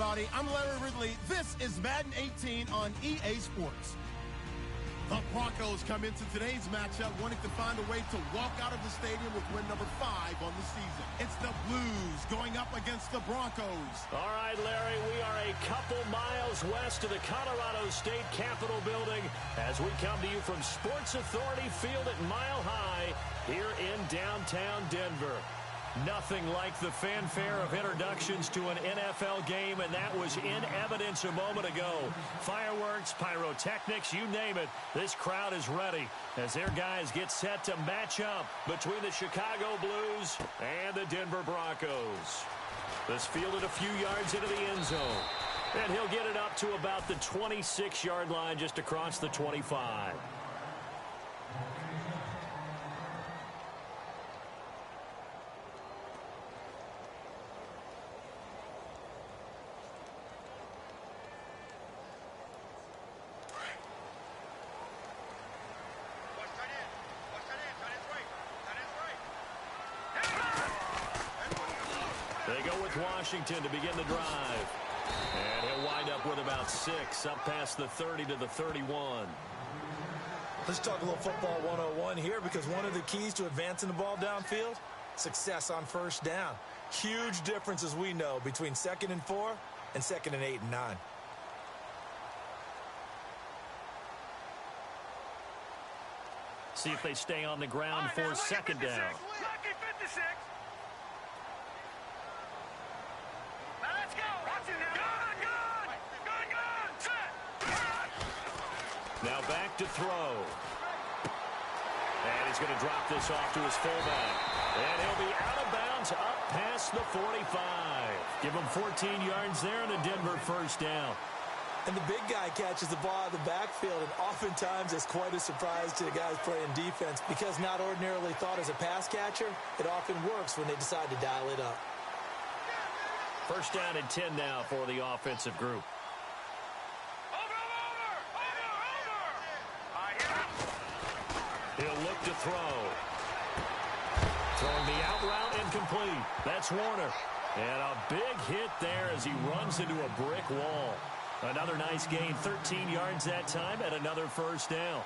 everybody. I'm Larry Ridley. This is Madden 18 on EA Sports. The Broncos come into today's matchup wanting to find a way to walk out of the stadium with win number 5 on the season. It's the Blues going up against the Broncos. All right, Larry, we are a couple miles west of the Colorado State Capitol building as we come to you from Sports Authority Field at Mile High here in downtown Denver. Nothing like the fanfare of introductions to an NFL game, and that was in evidence a moment ago. Fireworks, pyrotechnics, you name it. This crowd is ready as their guys get set to match up between the Chicago Blues and the Denver Broncos. This fielded a few yards into the end zone, and he'll get it up to about the 26-yard line just across the 25. They go with Washington to begin the drive. And he'll wind up with about 6, up past the 30 to the 31. Let's talk a little football 101 here, because one of the keys to advancing the ball downfield, success on first down. Huge difference, as we know, between 2nd and 4 and 2nd and 8 and 9. See if they stay on the ground for 2nd down. Lucky 56. Now let's go. Watch it now. Gun. Set. Now back to throw. And he's going to drop this off to his fullback. And he'll be out of bounds up past the 45. Give him 14 yards there and a Denver first down. And the big guy catches the ball out of the backfield, and oftentimes it's quite a surprise to the guys playing defense, because not ordinarily thought as a pass catcher, it often works when they decide to dial it up. First down and 10 now for the offensive group. He'll look to throw. Throwing the out route incomplete. That's Warner. And a big hit there as he runs into a brick wall. Another nice gain, 13 yards that time, and another first down.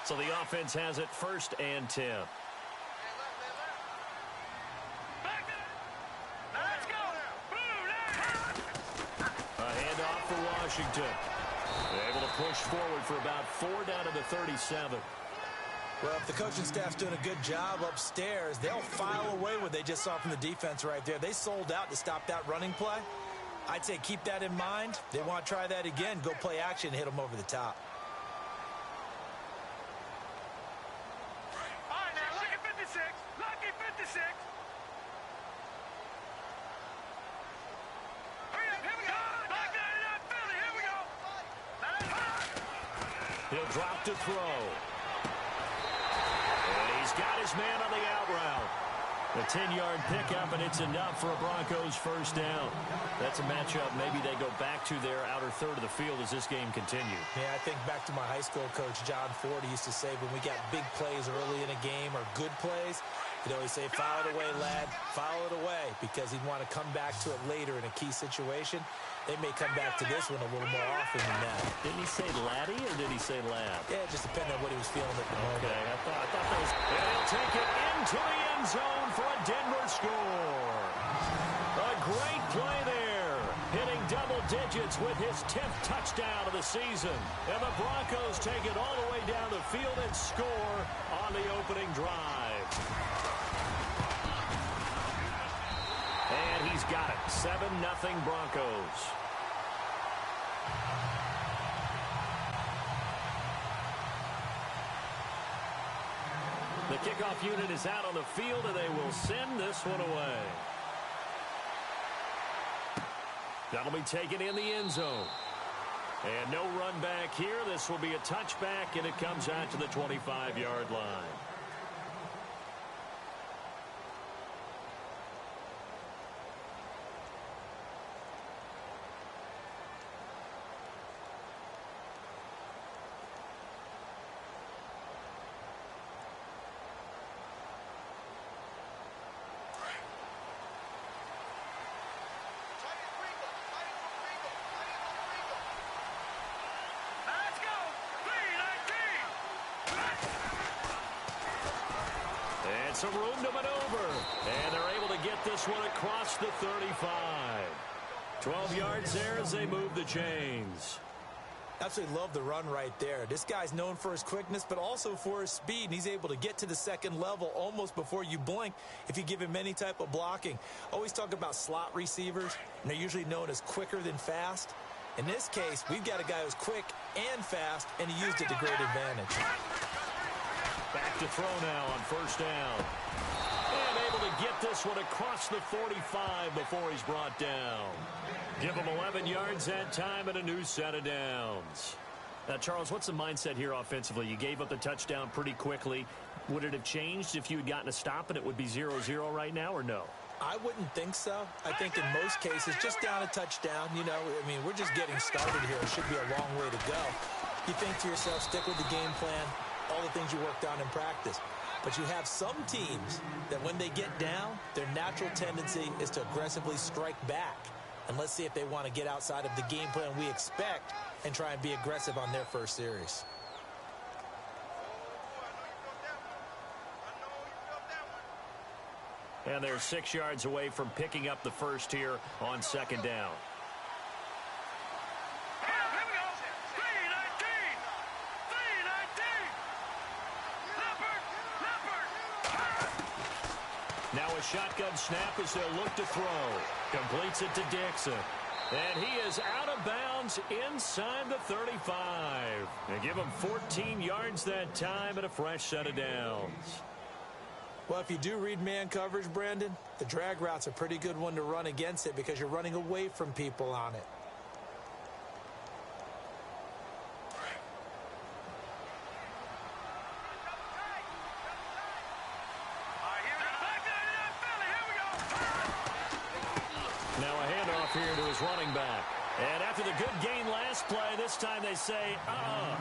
So the offense has it 1st and 10. A handoff for Washington. They're able to push forward for about 4 down to the 37. Well, if the coaching staff's doing a good job upstairs, they'll file away what they just saw from the defense right there. They sold out to stop that running play. I'd say keep that in mind. They want to try that again. Go play action and hit them over the top. All right, now, lucky 56. Lucky 56. Here we go. Back there in that Philly. Here we go. He'll drop to throw. And he's got his man on the out route. A 10-yard pickup, and it's enough for a Broncos first down. That's a matchup maybe they go back to their outer third of the field as this game continues. Yeah, I think back to my high school coach, John Ford. He used to say when we got big plays early in a game or good plays, he'd always say, foul it away, lad, foul it away, because he'd want to come back to it later in a key situation. They may come back to this one a little more often than that. Didn't he say laddie or did he say lad? Yeah, it just depended on what he was feeling at the moment. Okay, I thought that was... And he'll take it into the end zone for a Denver score. A great play there. Hitting double digits with his 10th touchdown of the season. And the Broncos take it all the way down the field and score on the opening drive. And he's got it. 7-0 Broncos. The kickoff unit is out on the field, and they will send this one away. That'll be taken in the end zone. And no run back here. This will be a touchback, and it comes out to the 25-yard line. some room to maneuver. And they're able to get this one across the 35. 12 yards there as they move the chains. Absolutely love the run right there. This guy's known for his quickness, but also for his speed. And he's able to get to the second level almost before you blink if you give him any type of blocking. Always talk about slot receivers, and they're usually known as quicker than fast. In this case, we've got a guy who's quick and fast, and he used it to great advantage. Back to throw now on first down. And able to get this one across the 45 before he's brought down. Give him 11 yards that time and a new set of downs. Now, Charles, what's the mindset here offensively? You gave up the touchdown pretty quickly. Would it have changed if you had gotten a stop and it would be 0-0 right now, or no? I wouldn't think so. I think in most cases, just down a touchdown, you know, I mean, we're just getting started here. It should be a long way to go. You think to yourself, stick with the game plan, all the things you worked on in practice. But you have some teams that when they get down, their natural tendency is to aggressively strike back. And let's see if they want to get outside of the game plan we expect and try and be aggressive on their first series. And they're 6 yards away from picking up the first here on second down. Here we go. 3-19. 3-19. Leopard. Now a shotgun snap as they'll look to throw. Completes it to Dixon. And he is out of bounds inside the 35. They give him 14 yards that time and a fresh set of downs. Well, if you do read man coverage, Brandon, the drag route's a pretty good one to run against it because you're running away from people on it. Now a handoff here to his running back. And after the good gain last play, this time they say,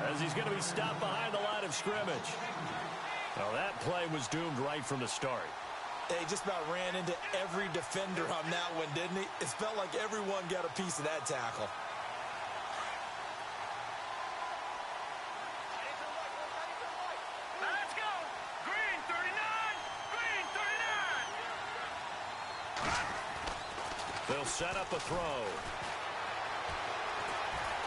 as he's going to be stopped behind the line of scrimmage. Well, that play was doomed right from the start. He just about ran into every defender on that one, didn't he? It felt like everyone got a piece of that tackle. Let's go. Green 39. Green 39. They'll set up a throw.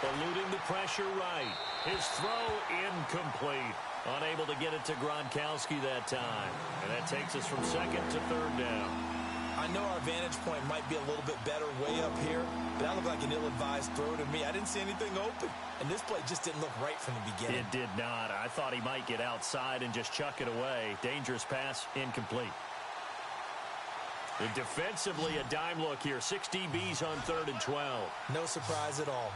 Eluding the pressure right. His throw incomplete. Unable to get it to Gronkowski that time. And that takes us from second to third down. I know our vantage point might be a little bit better way up here, but that looked like an ill-advised throw to me. I didn't see anything open, and this play just didn't look right from the beginning. It did not. I thought he might get outside and just chuck it away. Dangerous pass, incomplete. And defensively, a dime look here. 6 DBs on 3rd and 12. No surprise at all.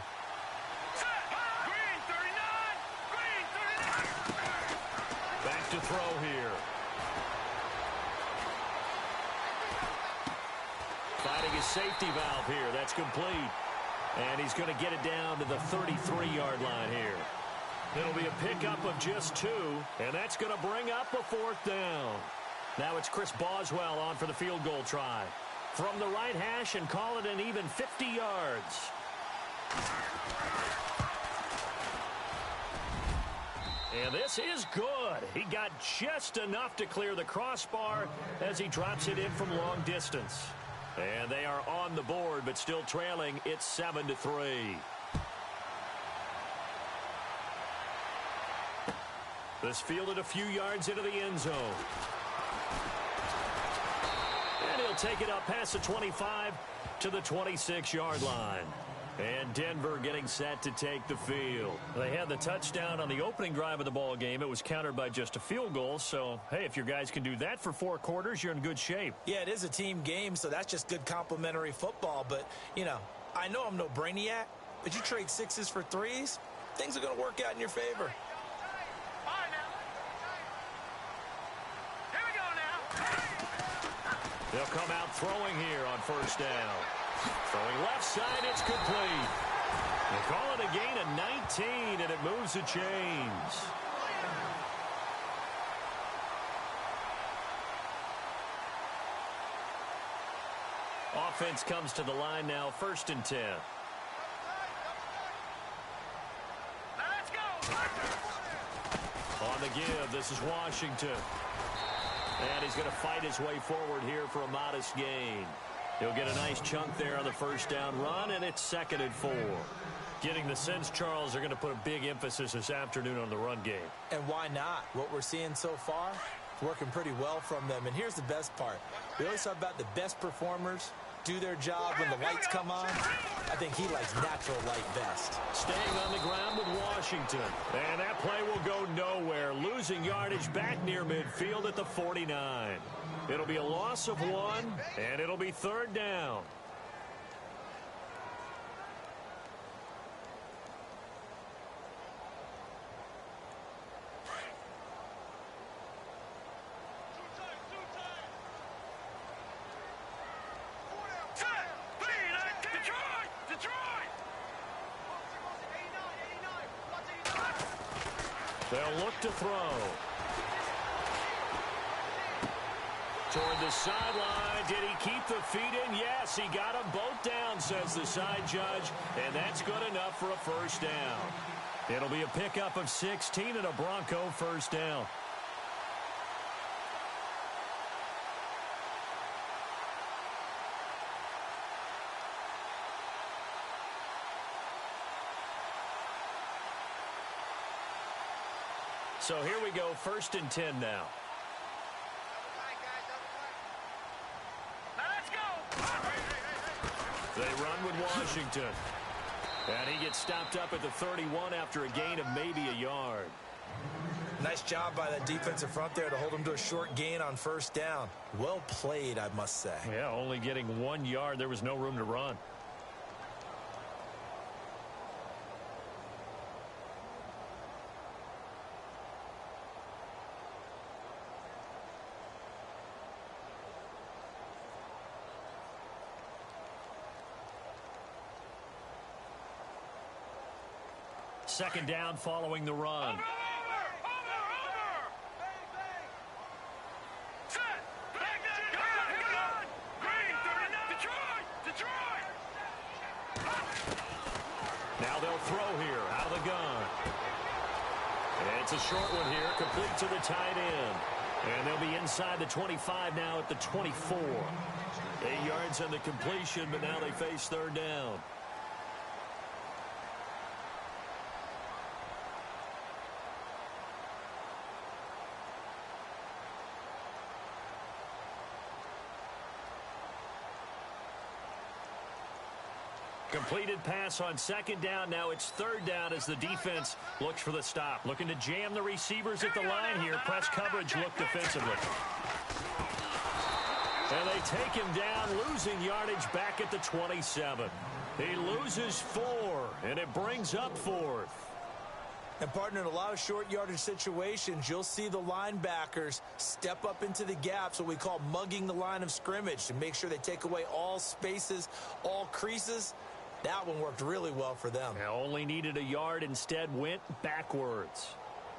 Green 39. Green 39. Back to throw here. Finding his safety valve here. That's complete. And he's going to get it down to the 33-yard line here. It'll be a pickup of just 2, and that's going to bring up a 4th down. Now it's Chris Boswell on for the field goal try. From the right hash and call it an even 50 yards. And this is good. He got just enough to clear the crossbar as he drops it in from long distance. And they are on the board, but still trailing. It's 7-3. This fielded a few yards into the end zone. And he'll take it up past the 25 to the 26-yard line. And Denver getting set to take the field. They had the touchdown on the opening drive of the ball game. It was countered by just a field goal. So, hey, if your guys can do that for 4 quarters, you're in good shape. Yeah, it is a team game, so that's just good complimentary football. But, you know, I know I'm no brainiac, but you trade 6s for 3s, things are going to work out in your favor. Here we go now. They'll come out throwing here on first down. Throwing left side, it's complete. They call it a gain of 19, and it moves the chains. Offense comes to the line now, 1st and 10. Let's go. On the give, this is Washington. And he's going to fight his way forward here for a modest gain. He'll get a nice chunk there on the first down run, and it's 2nd and 4. Getting the sense, Charles, they're going to put a big emphasis this afternoon on the run game. And why not? What we're seeing so far, it's working pretty well from them. And here's the best part. We always talk about the best performers do their job when the lights come on. I think he likes natural light best. Staying on the ground with Washington. And that play will go nowhere. Losing yardage back near midfield at the 49. It'll be a loss of 1, and it'll be 3rd down. They'll look to throw. Toward the sideline. Did he keep the feet in? Yes, he got them both down, says the side judge. And that's good enough for a first down. It'll be a pickup of 16 and a Bronco first down. So here we go, 1st and 10 now. They run with Washington. And he gets stopped up at the 31 after a gain of maybe a yard. Nice job by that defensive front there to hold him to a short gain on first down. Well played, I must say. Yeah, only getting 1 yard. There was no room to run. Second down following the run. Now they'll throw here out of the gun. And it's a short one here, complete to the tight end. And they'll be inside the 25 now at the 24. 8 yards on the completion, but now they face 3rd down. Completed pass on 2nd down. Now it's 3rd down as the defense looks for the stop. Looking to jam the receivers at the line here. Press coverage look defensively. And they take him down, losing yardage back at the 27. He loses 4, and it brings up 4th. And, partner, in a lot of short yardage situations, you'll see the linebackers step up into the gaps, what we call mugging the line of scrimmage, to make sure they take away all spaces, all creases. That one worked really well for them. Now only needed a yard, instead went backwards.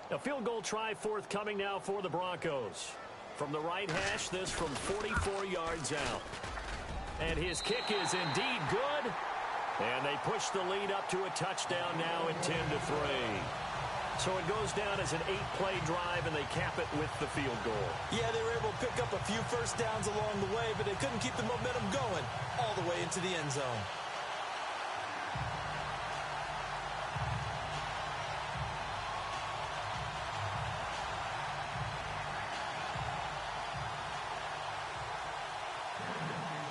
A field goal try forthcoming now for the Broncos. From the right hash, this from 44 yards out. And his kick is indeed good. And they push the lead up to a touchdown now at 10-3. So it goes down as an 8-play drive, and they cap it with the field goal. Yeah, they were able to pick up a few first downs along the way, but they couldn't keep the momentum going all the way into the end zone.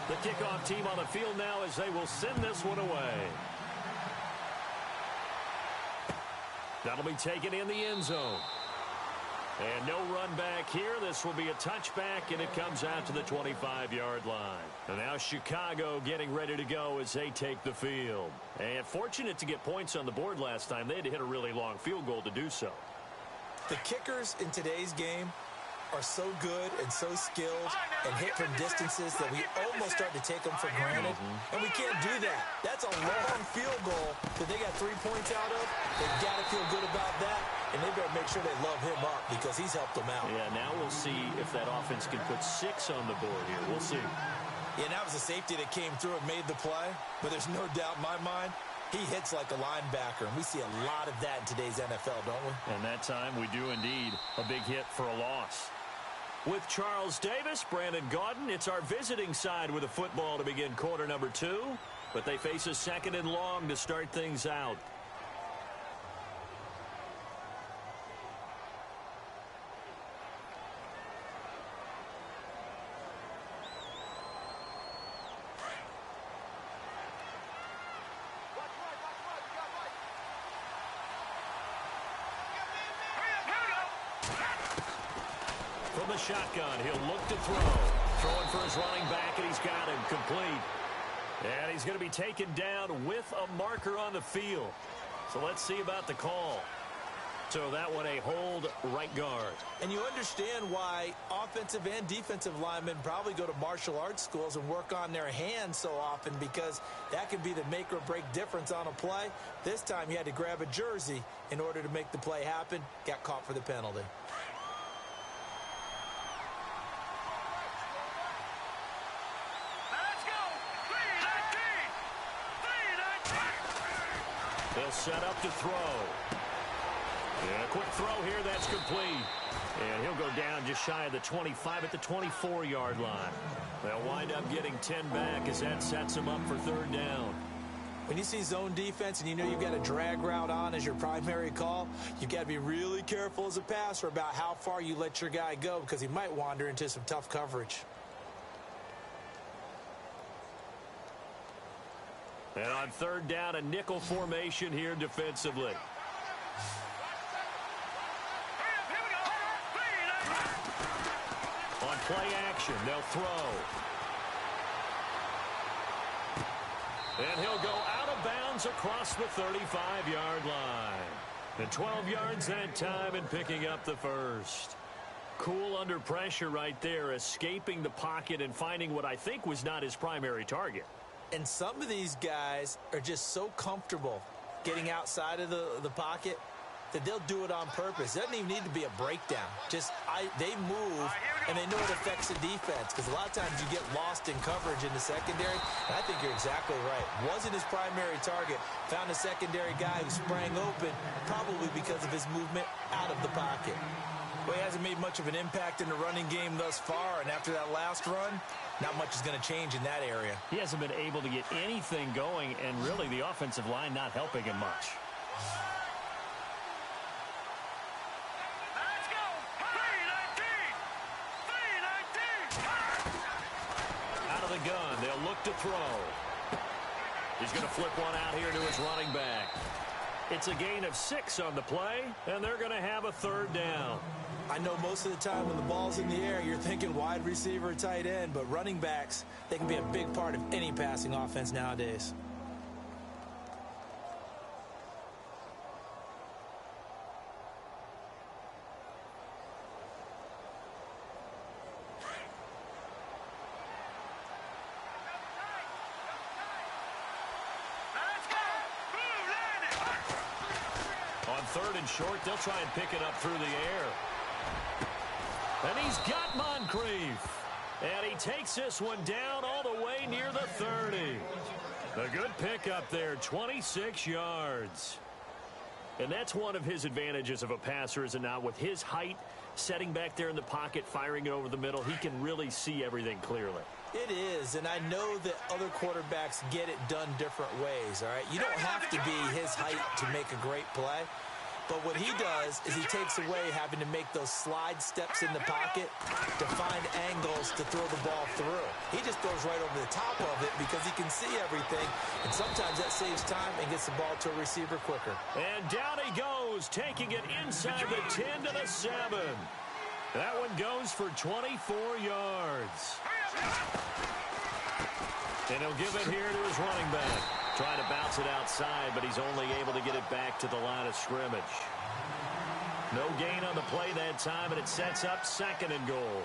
The kickoff team on the field now as they will send this one away. That'll be taken in the end zone. And no run back here. This will be a touchback, and it comes out to the 25-yard line. And now Chicago getting ready to go as they take the field. And fortunate to get points on the board last time. They had to hit a really long field goal to do so. The kickers in today's game are so good and so skilled and hit from distances that we almost start to take them for granted. And we can't do that. That's a long field goal that they got 3 points out of. They've got to feel good about that, and they better make sure they love him up because he's helped them out. Yeah, now we'll see if that offense can put 6 on the board here. We'll see. Yeah, and that was a safety that came through and made the play, but there's no doubt in my mind he hits like a linebacker, and we see a lot of that in today's NFL, don't we? And that time we do indeed. A big hit for a loss. With Charles Davis, Brandon Gaudin, it's our visiting side with a football to begin quarter number 2. But they face a second and long to start things out. From the shotgun, he'll look to throw. Throwing for his running back, and he's got him complete. And he's going to be taken down with a marker on the field. So let's see about the call. So that one, a hold, right guard. And you understand why offensive and defensive linemen probably go to martial arts schools and work on their hands so often, because that can be the make or break difference on a play. This time he had to grab a jersey in order to make the play happen. Got caught for the penalty. They'll set up to throw. And a quick throw here, that's complete. And he'll go down just shy of the 25 at the 24-yard line. They'll wind up getting 10 back as that sets them up for third down. When you see zone defense and you know you've got a drag route on as your primary call, you've got to be really careful as a passer about how far you let your guy go, because he might wander into some tough coverage. And on third down, a nickel formation here defensively. On play action, they'll throw. And he'll go out of bounds across the 35-yard line. And 12 yards that time and picking up the first. Cool under pressure right there, escaping the pocket and finding what I think was not his primary target. And some of these guys are just so comfortable getting outside of the pocket that they'll do it on purpose. It doesn't even need to be a breakdown. They move, and they know it affects the defense, because a lot of times you get lost in coverage in the secondary. And I think you're exactly right. Wasn't his primary target. Found a secondary guy who sprang open, probably because of his movement out of the pocket. Well, he hasn't made much of an impact in the running game thus far, and after that last run, not much is going to change in that area. He hasn't been able to get anything going, and really the offensive line not helping him much. Let's go! 3-19! Out of the gun, they'll look to throw. He's going to flip one out here to his running back. It's a gain of 6 on the play, and they're going to have a third down. I know most of the time when the ball's in the air, you're thinking wide receiver, tight end, but running backs, they can be a big part of any passing offense nowadays. On third and short, they'll try and pick it up through the air. And he's got Moncrief. And he takes this one down all the way near the 30. A good pickup there, 26 yards. And that's one of his advantages of a passer, is it not? With his height, setting back there in the pocket, firing it over the middle, he can really see everything clearly. It is, and I know that other quarterbacks get it done different ways, all right? You don't have to be his height to make a great play. But what he does is he takes away having to make those slide steps in the pocket to find angles to throw the ball through. He just throws right over the top of it because he can see everything, and sometimes that saves time and gets the ball to a receiver quicker. And down he goes, taking it inside the 10 to the 7. That one goes for 24 yards. And he'll give it here to his running back. Trying to bounce it outside, but he's only able to get it back to the line of scrimmage. No gain on the play that time, and it sets up second and goal.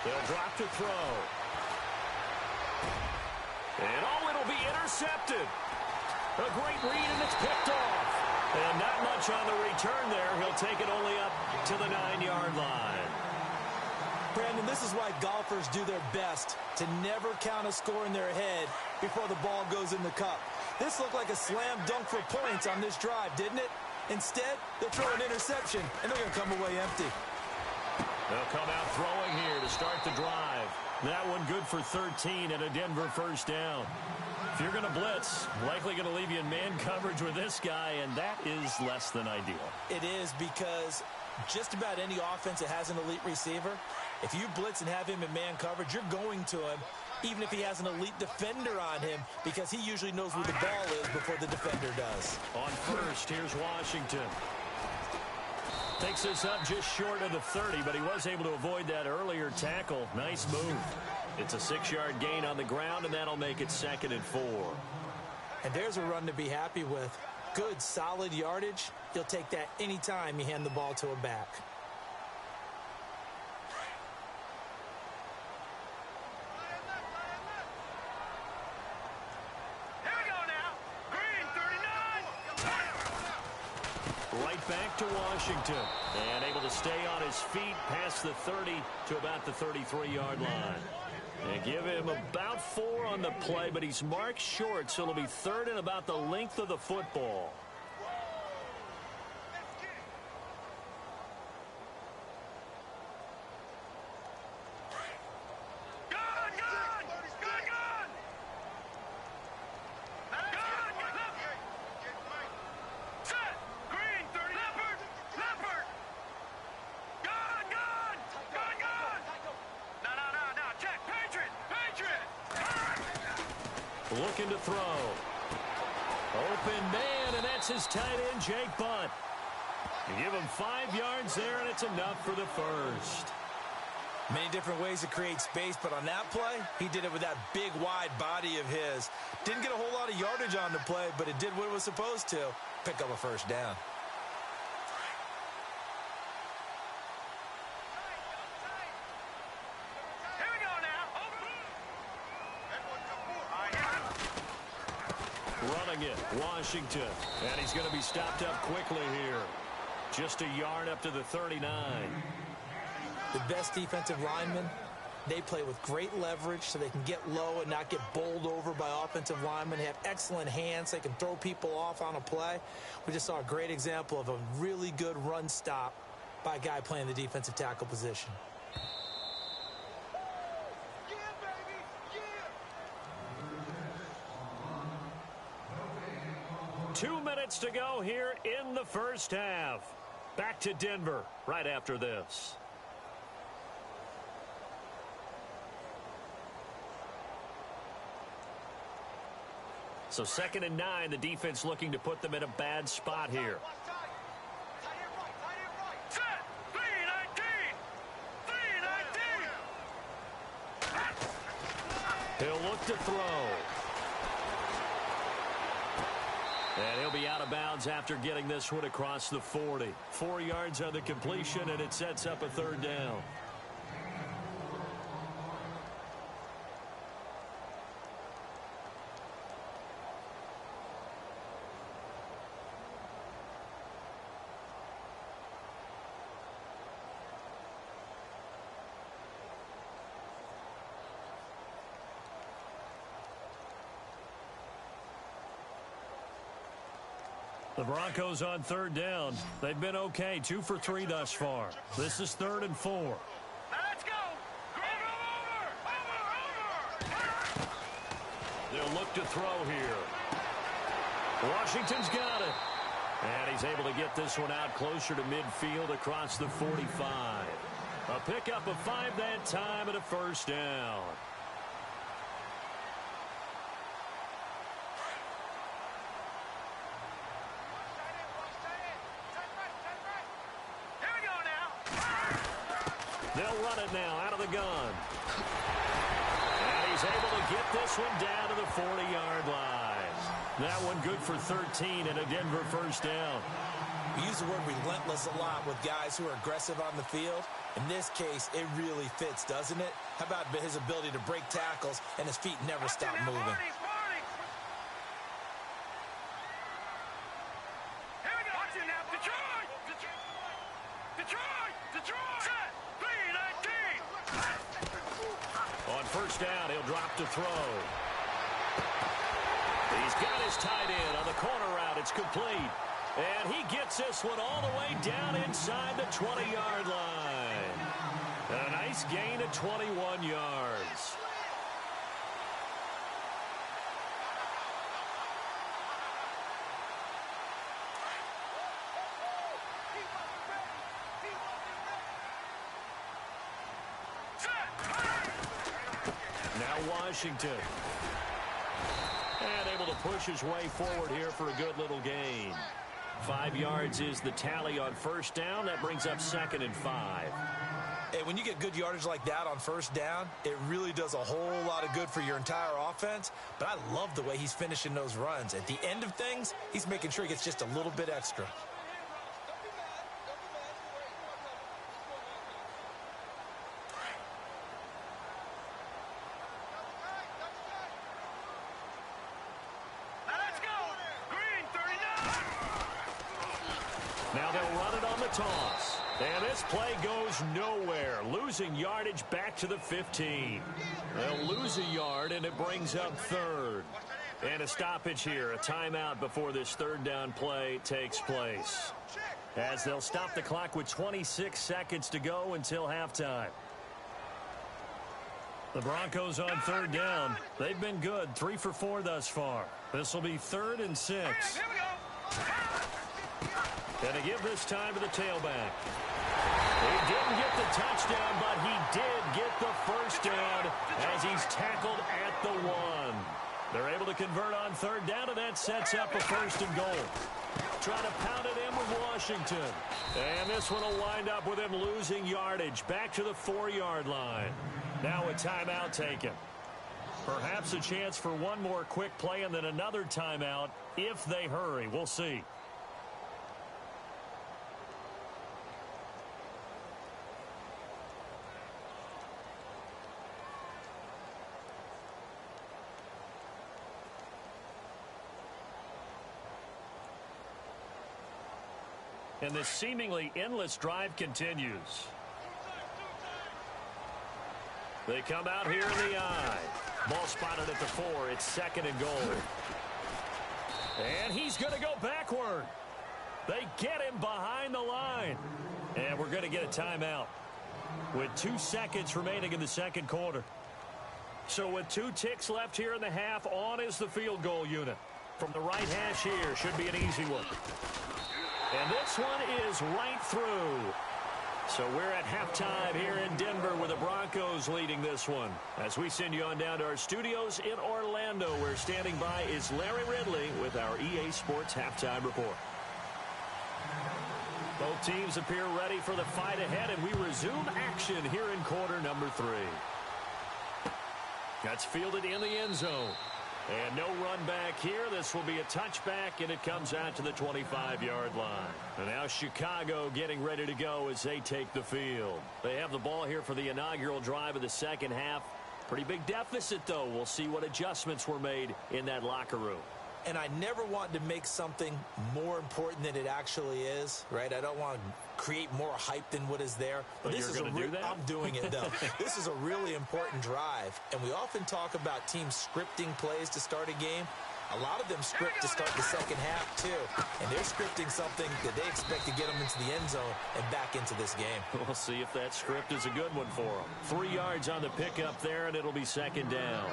They'll drop to throw. And it'll be intercepted. A great read, and it's picked off. And not much on the return there. He'll take it only up to the 9-yard line. Brandon, this is why golfers do their best to never count a score in their head before the ball goes in the cup. This looked like a slam dunk for points on this drive, didn't it? Instead, they'll throw an interception, and they're going to come away empty. They'll come out throwing here to start the drive. That one good for 13 and a Denver first down. If you're going to blitz, likely going to leave you in man coverage with this guy, and that is less than ideal. It is, because just about any offense that has an elite receiver, if you blitz and have him in man coverage, you're going to him, even if he has an elite defender on him, because he usually knows where the ball is before the defender does. On first, here's Washington. Takes us up just short of the 30, but he was able to avoid that earlier tackle. Nice move. It's a 6-yard gain on the ground, and that'll make it 2nd and 4. And there's a run to be happy with. Good, solid yardage. You'll take that anytime you hand the ball to a back. Here we go now. Green 39. Right back to Washington. And able to stay on his feet past the 30 to about the 33-yard line. And give him about 4 on the play, but he's marked short, so it'll be 3rd and about the length of the football. Looking to throw. Open man, and that's his tight end, Jake Butt. You give him 5 yards there, and it's enough for the first. Many different ways to create space, but on that play, he did it with that big, wide body of his. Didn't get a whole lot of yardage on the play, but it did what it was supposed to. Pick up a first down. Running it, Washington. And he's going to be stopped up quickly here. Just a yard up to the 39. The best defensive linemen, they play with great leverage so they can get low and not get bowled over by offensive linemen. They have excellent hands. They can throw people off on a play. We just saw a great example of a really good run stop by a guy playing the defensive tackle position. 2 minutes to go here in the first half. Back to Denver right after this. So 2nd and 9, the defense looking to put them in a bad spot here. Set. 3-19. He'll look to throw. And he'll be out of bounds after getting this one across the 40. 4 yards on the completion, and it sets up a 3rd down. The Broncos on 3rd down. They've been okay, 2 for 3 thus far. This is 3rd and 4. Let's go. Over. They'll look to throw here. Washington's got it. And he's able to get this one out closer to midfield across the 45. A pickup of 5 that time and a 1st down. They'll run it now out of the gun. And he's able to get this one down to the 40-yard line. That one good for 13 and a Denver 1st down. We use the word relentless a lot with guys who are aggressive on the field. In this case, it really fits, doesn't it? How about his ability to break tackles and his feet never stop moving? Here we go. Watch it now. Detroit! Detroit! Detroit! Set! 3-19! On first down, he'll drop to throw. He's got his tight end on the corner route. It's complete. And he gets this one all the way down inside the 20-yard line. A nice gain of 21 yards. Now Washington. And able to push his way forward here for a good little gain. 5 yards is the tally on first down. That brings up 2nd and 5. Hey, when you get good yardage like that on first down, it really does a whole lot of good for your entire offense. But I love the way he's finishing those runs. At the end of things, he's making sure he gets just a little bit extra. Now they'll run it on the toss. And this play goes nowhere. Losing yardage back to the 15. They'll lose a yard, and it brings up 3rd. And a stoppage here, a timeout before this 3rd down play takes place. As they'll stop the clock with 26 seconds to go until halftime. The Broncos on 3rd down. They've been good, 3 for 4 thus far. This will be 3rd and 6. Here we go. And to give this time to the tailback. He didn't get the touchdown, but he did get the first down as he's tackled at the 1. They're able to convert on 3rd down, and that sets up a 1st and goal. Trying to pound it in with Washington. And this one will wind up with him losing yardage back to the 4-yard line. Now a timeout taken. Perhaps a chance for one more quick play and then another timeout if they hurry. We'll see. And this seemingly endless drive continues. They come out here in the eye. Ball spotted at the 4. It's 2nd and goal. And he's going to go backward. They get him behind the line. And we're going to get a timeout with 2 seconds remaining in the 2nd quarter. So with 2 ticks left here in the half, on is the field goal unit. From the right hash here, should be an easy one. And this one is right through. So we're at halftime here in Denver with the Broncos leading this one. As we send you on down to our studios in Orlando, where standing by is Larry Ridley with our EA Sports Halftime Report. Both teams appear ready for the fight ahead, and we resume action here in quarter number 3. That's fielded in the end zone. And no run back here. This will be a touchback, and it comes out to the 25-yard line. And now Chicago getting ready to go as they take the field. They have the ball here for the inaugural drive of the 2nd half. Pretty big deficit, though. We'll see what adjustments were made in that locker room. And I never want to make something more important than it actually is, right? I don't want to create more hype than what is there. But this you're going to do that? I'm doing it, though. This is a really important drive. And we often talk about teams scripting plays to start a game. A lot of them script to start the 2nd half, too. And they're scripting something that they expect to get them into the end zone and back into this game. We'll see if that script is a good one for them. 3 yards on the pickup there, and it'll be 2nd down.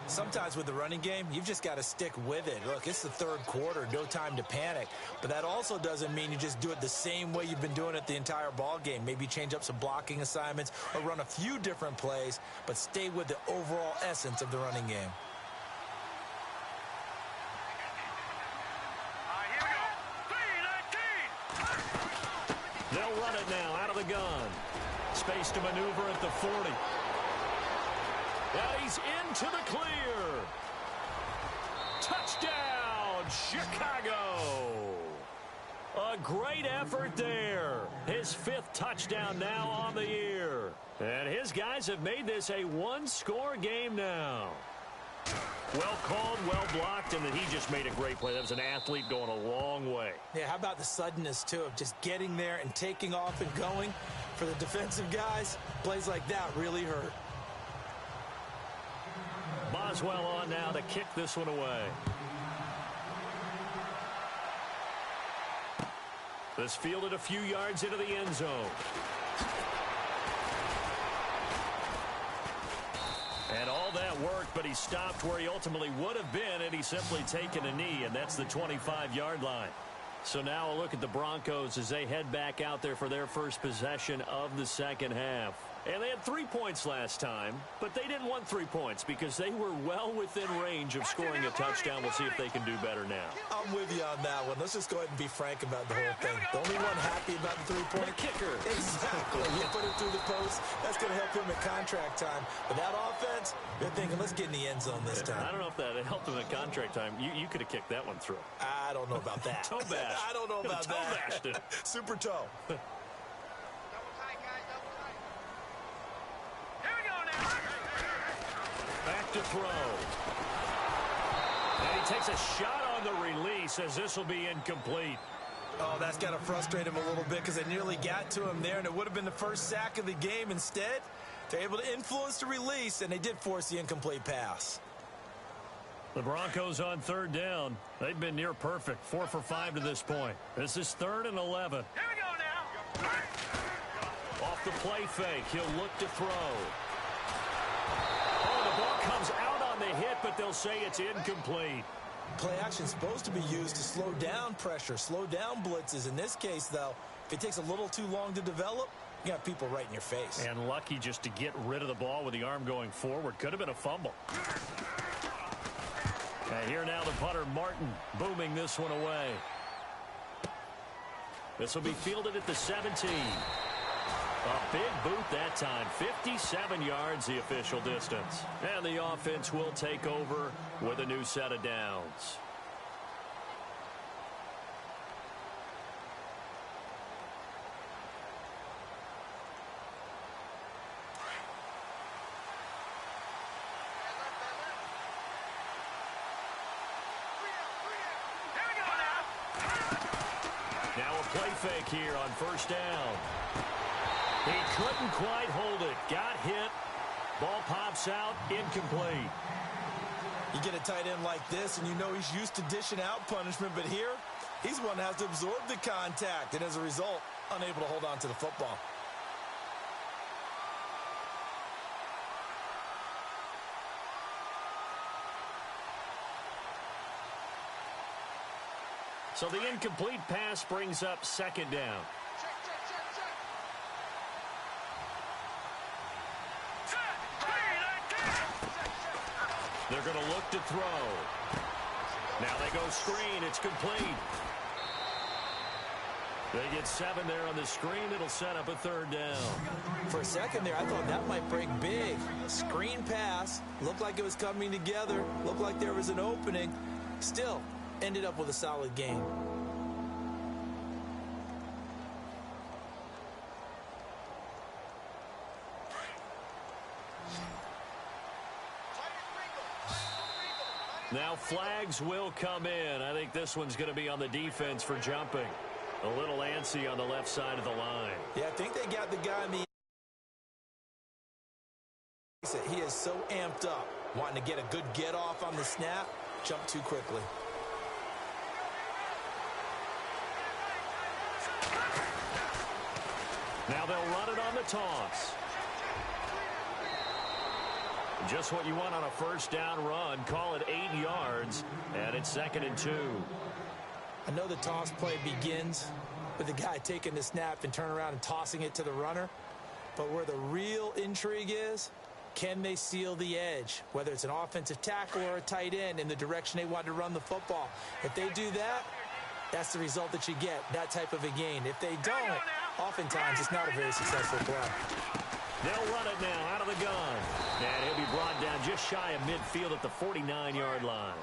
Sometimes with the running game, you've just got to stick with it. Look, it's the 3rd quarter, no time to panic. But that also doesn't mean you just do it the same way you've been doing it the entire ball game. Maybe change up some blocking assignments or run a few different plays, but stay with the overall essence of the running game. They'll run it now out of the gun. Space to maneuver at the 40. And he's into the clear. Touchdown, Chicago. A great effort there. His 5th touchdown now on the year. And his guys have made this a one-score game now. Well called, well blocked, and then he just made a great play. That was an athlete going a long way. Yeah, how about the suddenness, too, of just getting there and taking off and going? For the defensive guys, plays like that really hurt. Boswell on now to kick this one away. This fielded a few yards into the end zone. And all that worked, but he stopped where he ultimately would have been had he simply taken a knee, and that's the 25-yard line. So now a look at the Broncos as they head back out there for their first possession of the second half. And they had 3 points last time, but they didn't want 3 points because they were well within range of scoring a touchdown. We'll see if they can do better now. I'm with you on that one. Let's just go ahead and be frank about the whole thing. The only one happy about the 3-point kicker. Exactly. You put it through the post. That's going to help him at contract time. But that offense, they're thinking, let's get in the end zone this time. I don't know if that helped him at contract time. You could have kicked that one through. I don't know about that. Toe bash. I don't know about toe that. Bashed it. Super toe. Back to throw. And he takes a shot on the release as this will be incomplete. Oh, that's got to frustrate him a little bit because they nearly got to him there, and it would have been the first sack of the game. Instead, they're able to influence the release, and they did force the incomplete pass. The Broncos on 3rd down. They've been near perfect. 4 for 5 to this point. This is 3rd and 11. Here we go now. Off the play fake, he'll look to throw. Oh, the ball comes out on the hit, but they'll say it's incomplete. Play action is supposed to be used to slow down pressure, slow down blitzes. In this case, though, if it takes a little too long to develop, you got people right in your face. And lucky just to get rid of the ball with the arm going forward. Could have been a fumble. And here now the punter, Martin, booming this one away. This will be fielded at the 17. A big boot that time. 57 yards the official distance. And the offense will take over with a new set of downs. Now a play fake here on 1st down. He couldn't quite hold it. Got hit. Ball pops out. Incomplete. You get a tight end like this, and you know he's used to dishing out punishment, but here, he's one that has to absorb the contact, and as a result, unable to hold on to the football. So the incomplete pass brings up 2nd down. They're going to look to throw. Now they go screen. It's complete. They get 7 there on the screen. It'll set up a 3rd down. For a second there, I thought that might break big. Screen pass. Looked like it was coming together. Looked like there was an opening. Still, ended up with a solid game. Now flags will come in. I think this one's going to be on the defense for jumping. A little antsy on the left side of the line. Yeah, I think they got the guy in the... He is so amped up, wanting to get a good get-off on the snap, jump too quickly. Now they'll run it on the toss. Just what you want on a 1st down run. Call it 8 yards, and it's 2nd and 2. I know the toss play begins with the guy taking the snap and turning around and tossing it to the runner. But where the real intrigue is, can they seal the edge? Whether it's an offensive tackle or a tight end in the direction they want to run the football. If they do that, that's the result that you get, that type of a gain. If they don't, oftentimes it's not a very successful play. They'll run it now out of the gun. And he'll be brought down just shy of midfield at the 49-yard line.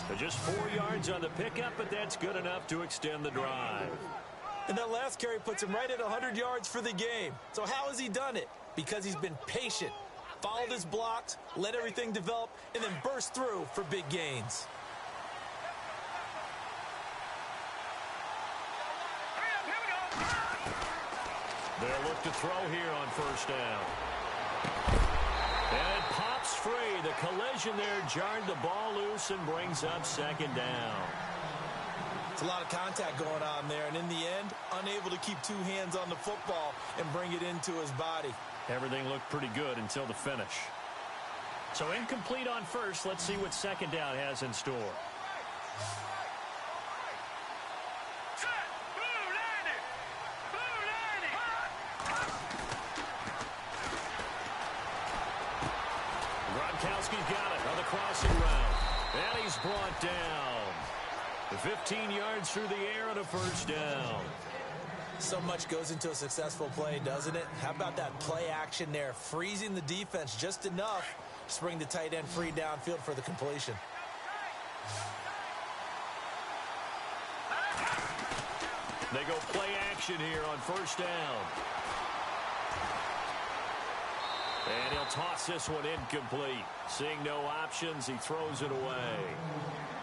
So just 4 yards on the pickup, but that's good enough to extend the drive. And that last carry puts him right at 100 yards for the game. So how has he done it? Because he's been patient, followed his blocks, let everything develop, and then burst through for big gains. They'll look to throw here on first down. And it pops free. The collision there jarred the ball loose and brings up second down. It's a lot of contact going on there, and in the end, unable to keep two hands on the football and bring it into his body. Everything looked pretty good until the finish. So incomplete on first. Let's see what second down has in store. Gronkowski's got it on the crossing route. And he's brought down. 15 yards through the air and a first down. So much goes into a successful play, doesn't it? How about that play action there, freezing the defense just enough to bring the tight end free downfield for the completion. They go play action here on first down. And he'll toss this one incomplete. Seeing no options, he throws it away.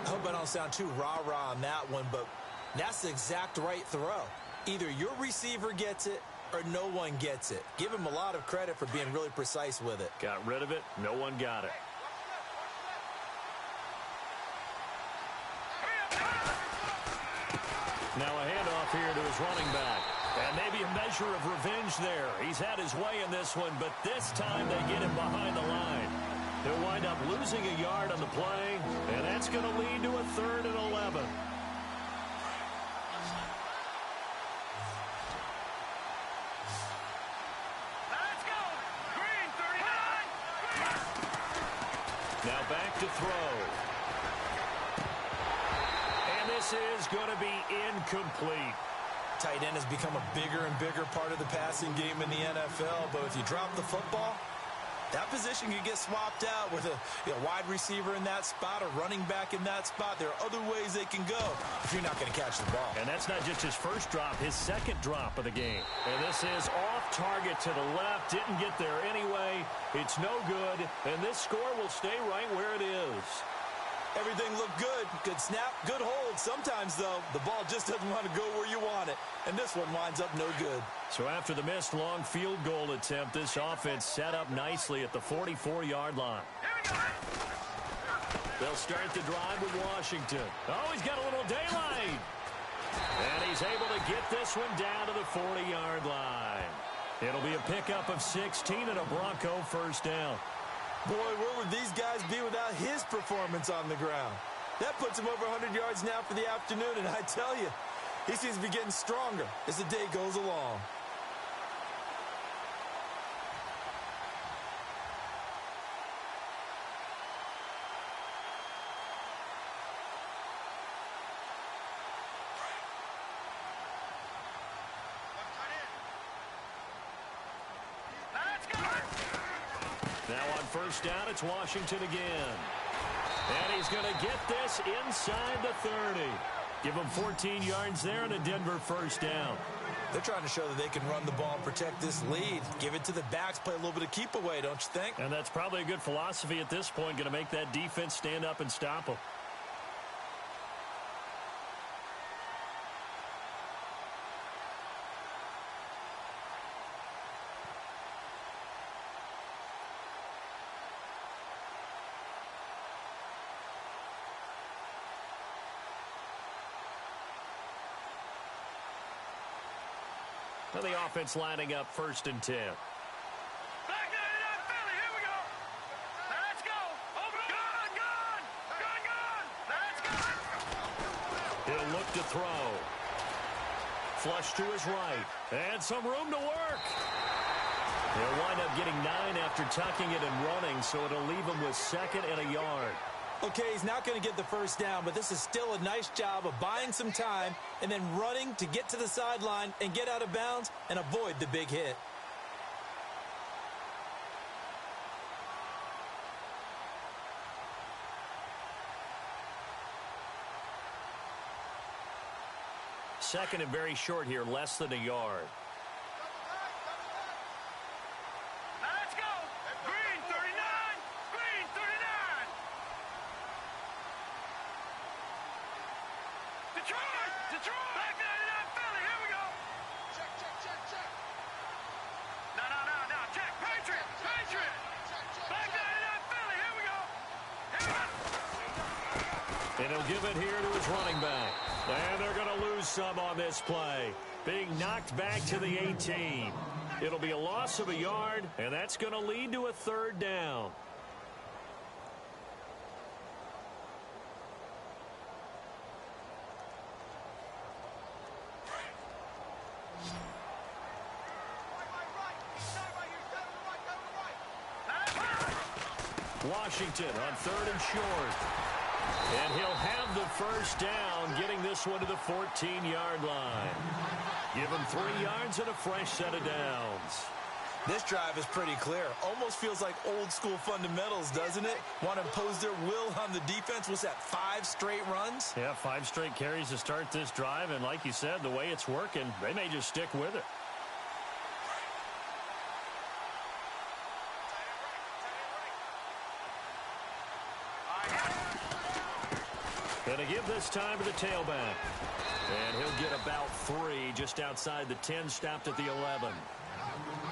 I hope I don't sound too rah-rah on that one, but that's the exact right throw. Either your receiver gets it or no one gets it. Give him a lot of credit for being really precise with it. Got rid of it. No one got it. Now a handoff here to his running back. And maybe a measure of revenge there. He's had his way in this one, but this time they get him behind the line. He'll wind up losing a yard on the play, and that's going to lead to a 3rd and 11. Let's go! Green 39! Now back to throw. And this is going to be incomplete. Tight end has become a bigger and bigger part of the passing game in the NFL, but if you drop the football, that position can get swapped out with a wide receiver in that spot, a running back in that spot. There are other ways they can go if you're not going to catch the ball. And that's not just his first drop, his second drop of the game. And this is off target to the left. Didn't get there anyway. It's no good. And this score will stay right where it is. Everything looked good. Good snap, good hold. Sometimes, though, the ball just doesn't want to go where you want it. And this one winds up no good. So after the missed long field goal attempt, this offense set up nicely at the 44-yard line. They'll start the drive with Washington. Oh, he's got a little daylight. And he's able to get this one down to the 40-yard line. It'll be a pickup of 16 and a Bronco first down. Boy, where would these guys be without his performance on the ground? That puts him over 100 yards now for the afternoon, and I tell you, he seems to be getting stronger as the day goes along. Now on first down, it's Washington again. And he's going to get this inside the 30. Give him 14 yards there and a Denver first down. They're trying to show that they can run the ball and protect this lead. Give it to the backs, play a little bit of keep away, don't you think? And that's probably a good philosophy at this point, going to make that defense stand up and stop them. And the offense lining up 1st and 10. Back to Philly, here we go. Let's go. Open gun. Let's go. He'll look to throw. Flush to his right. And some room to work. He'll wind up getting 9 after tucking it and running, so it'll leave him with 2nd and a yard. Okay, he's not going to get the first down, but this is still a nice job of buying some time and then running to get to the sideline and get out of bounds and avoid the big hit. second and very short here, less than a yard. Now let's go. Green 39. Green 39. Detroit. Detroit. Back 99 Philly. Here we go. Check. No. Check. Patriot. Back 99 Philly. Here we go. And he'll give it here to his running back. And they're going to lose some on this play. Being knocked back to the 18. It'll be a loss of a yard, and that's going to lead to a third down. Washington on third and short. And he'll have the first down, getting this one to the 14-yard line. Give him 3 yards and a fresh set of downs. This drive is pretty clear. Almost feels like old school fundamentals, doesn't it? Want to impose their will on the defense. Was that 5 straight runs? Yeah, 5 straight carries to start this drive. And like you said, the way it's working, they may just stick with it. Gonna give this time to the tailback. And he'll get about 3 just outside the 10, stopped at the 11.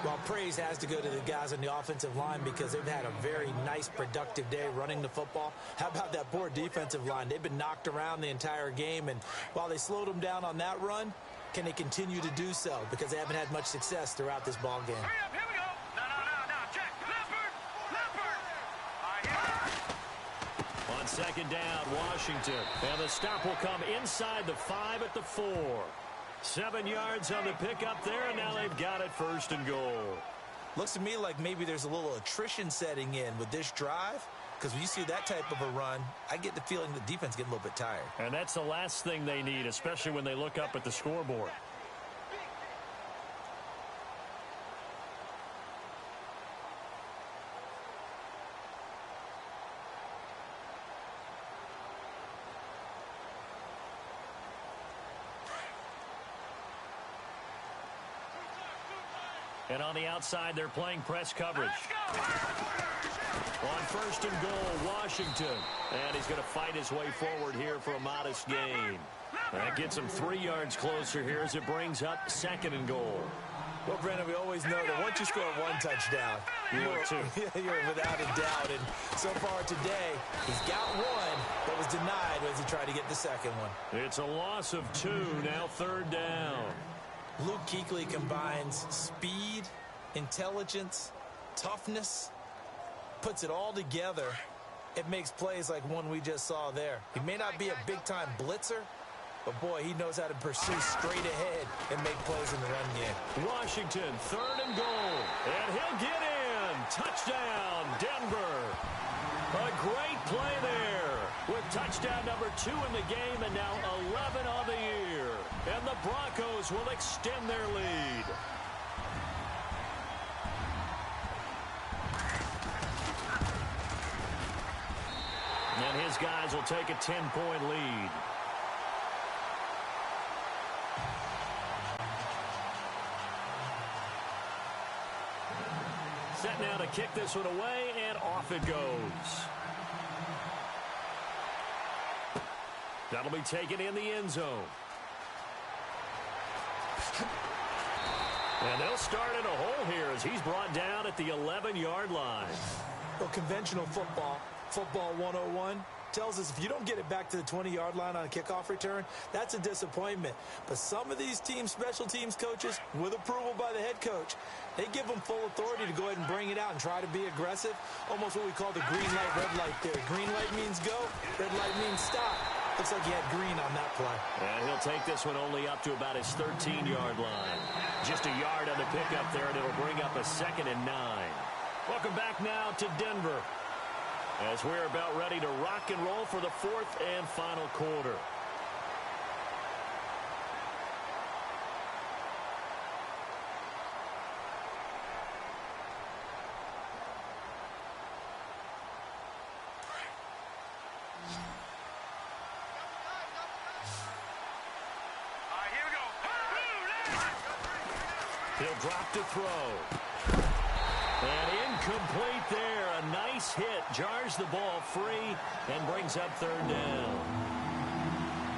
Well, praise has to go to the guys on the offensive line because they've had a very nice, productive day running the football. How about that poor defensive line? They've been knocked around the entire game, and while they slowed them down on that run, can they continue to do so? Because they haven't had much success throughout this ball game. Hurry up, here we go. No. Check. Leopard. On second down, Washington. And the stop will come inside the 5 at the 4. 7 yards on the pickup there, and now they've got it first and goal. Looks to me like maybe there's a little attrition setting in with this drive, because when you see that type of a run, I get the feeling the defense getting a little bit tired. And that's the last thing they need, especially when they look up at the scoreboard. And on the outside, they're playing press coverage. On first and goal, Washington. And he's going to fight his way forward here for a modest gain. That gets him 3 yards closer here as it brings up second and goal. Well, Brandon, we always know that once you score 1 touchdown, you're without a doubt. And so far today, he's got 1, but was denied as he tried to get the second one. It's a loss of 2, now third down. Luke Kuechly combines speed, intelligence, toughness, puts it all together. It makes plays like one we just saw there. He may not be a big-time blitzer, but, boy, he knows how to pursue straight ahead and make plays in the run game. Washington, third and goal. And he'll get in. Touchdown, Denver. A great play there with touchdown number 2 in the game and now 11 on the year. And the Broncos will extend their lead. And his guys will take a 10-point lead. Set now to kick this one away, and off it goes. That'll be taken in the end zone. And they'll start in a hole here as he's brought down at the 11-yard line. Well, conventional football 101, tells us if you don't get it back to the 20-yard line on a kickoff return, that's a disappointment. But some of these teams, special teams coaches, with approval by the head coach, they give them full authority to go ahead and bring it out and try to be aggressive. Almost what we call the green light, red light theory. Green light means go, red light means stop. Looks like he had green on that play. And he'll take this one only up to about his 13-yard line. Just a yard on the pickup there, and it'll bring up a 2nd and 9. Welcome back now to Denver, as we're about ready to rock and roll for the 4th and final quarter. All right, here we go. He'll drop to throw. And incomplete there. A nice hit. Jars the ball free and brings up third down.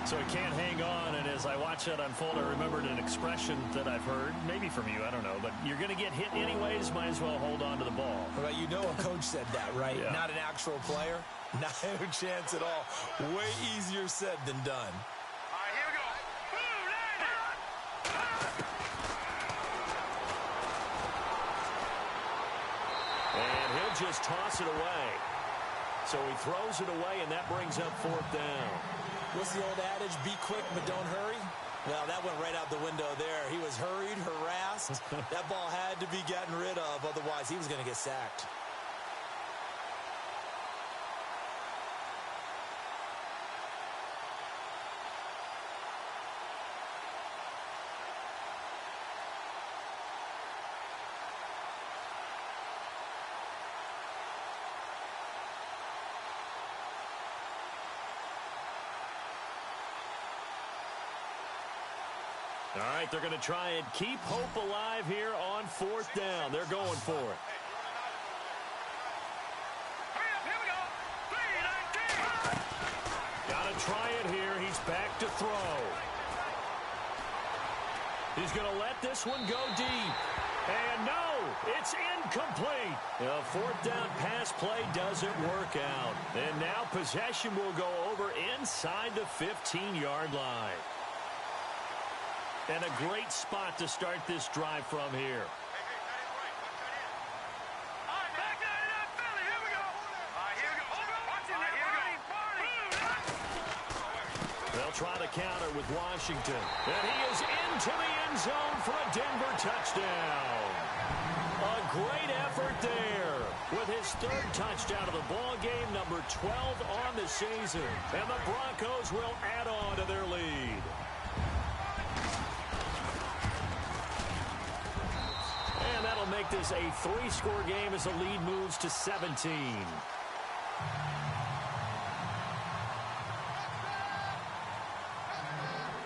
So he can't hang on, and as I watch that unfold, I remembered an expression that I've heard, maybe from you, I don't know, but you're going to get hit anyways, might as well hold on to the ball. Well, you know a coach said that, right? Yeah. Not an actual player. Not a chance at all. Way easier said than done. All right, here we go. And he'll just toss it away. So he throws it away, and that brings up fourth down. What's the old adage? Be quick, but don't hurry. Well, that went right out the window there. He was hurried, harassed. That ball had to be gotten rid of, otherwise he was going to get sacked. All right, they're going to try and keep hope alive here on fourth down. They're going for it. Hurry up, here we go. 3-19. Got to try it here. He's back to throw. He's going to let this one go deep. And no, it's incomplete. The fourth down pass play doesn't work out. And now possession will go over inside the 15-yard line. And a great spot to start this drive from here. All right, back out of that Philly. Here we go. All right, here we go. Watch it now. They'll try to counter with Washington. And he is into the end zone for a Denver touchdown. A great effort there with his third touchdown of the ball game, number 12 on the season. And the Broncos will add on to their lead. And that'll make this a 3-score game as the lead moves to 17.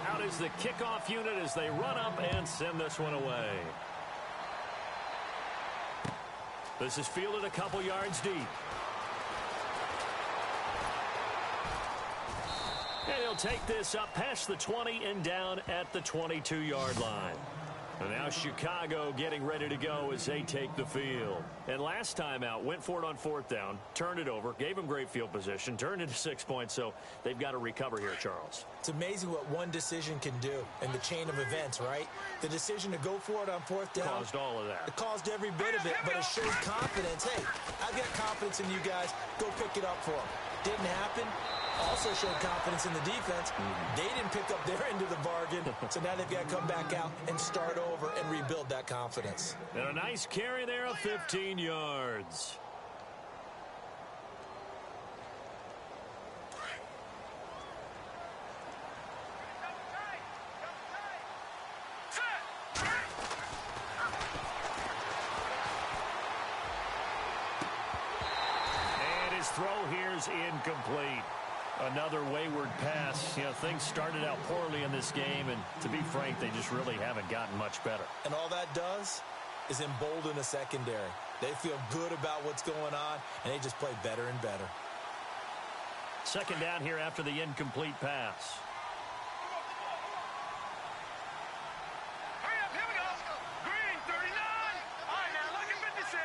Out is the kickoff unit as they run up and send this one away. This is fielded a couple yards deep. And he'll take this up past the 20 and down at the 22-yard line. And now Chicago getting ready to go as they take the field. And last time out, went for it on fourth down, turned it over, gave them great field position, turned into 6 points, so they've got to recover here, Charles. It's amazing what one decision can do in the chain of events, right? The decision to go for it on fourth down. Caused all of that. It caused every bit of it, but it showed confidence. Hey, I've got confidence in you guys. Go pick it up for them. Didn't happen. Also showed confidence in the defense. They didn't pick up their end of the bargain, so now they've got to come back out and start over and rebuild that confidence. And a nice carry there of 15 yards. And his throw here's incomplete. Another wayward pass. You know, things started out poorly in this game, and to be frank, they just really haven't gotten much better. And all that does is embolden a secondary. They feel good about what's going on, and they just play better and better. Second down here after the incomplete pass. Hurry up, here we go. Green, 39. All right, now look at 56.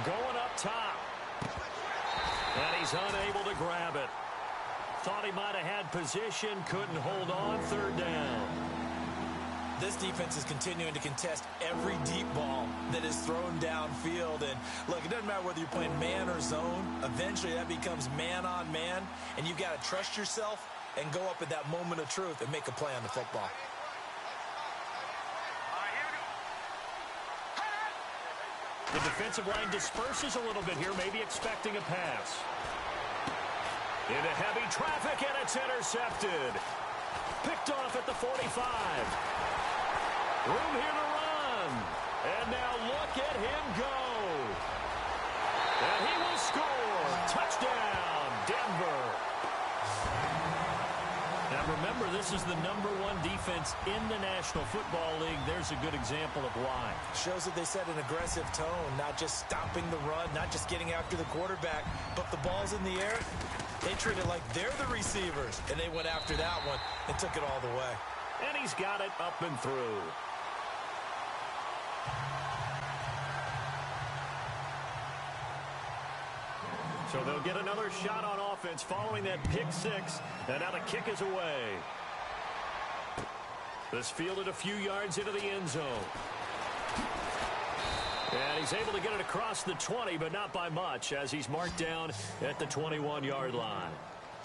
Going up top. And he's unable to grab it. Thought he might have had position, couldn't hold on, third down. This defense is continuing to contest every deep ball that is thrown downfield. And look, it doesn't matter whether you're playing man or zone. Eventually that becomes man on man, and you've got to trust yourself and go up at that moment of truth and make a play on the football. The defensive line disperses a little bit here, maybe expecting a pass. Into heavy traffic, and it's intercepted. Picked off at the 45. Room here to run. And now look at him go. And he will score. Touchdown, Denver. Remember, this is the #1 defense in the National Football League. There's a good example of why. Shows that they set an aggressive tone, not just stopping the run, not just getting after the quarterback, but the ball's in the air. They treat it like they're the receivers, and they went after that one and took it all the way. And he's got it up and through. So they'll get another shot on offense following that pick six. And now the kick is away. This fielded a few yards into the end zone. And he's able to get it across the 20, but not by much, as he's marked down at the 21-yard line.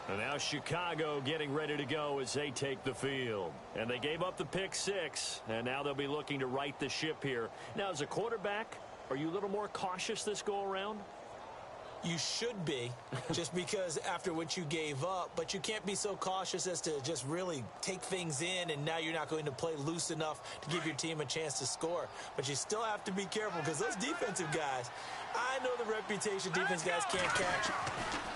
And now Chicago getting ready to go as they take the field. And they gave up the pick six, and now they'll be looking to right the ship here. Now, as a quarterback, are you a little more cautious this go-around? You should be, just because after what you gave up, but you can't be so cautious as to just really take things in, and now you're not going to play loose enough to give your team a chance to score. But you still have to be careful, because those defensive guys, I know the reputation defense guys can't catch.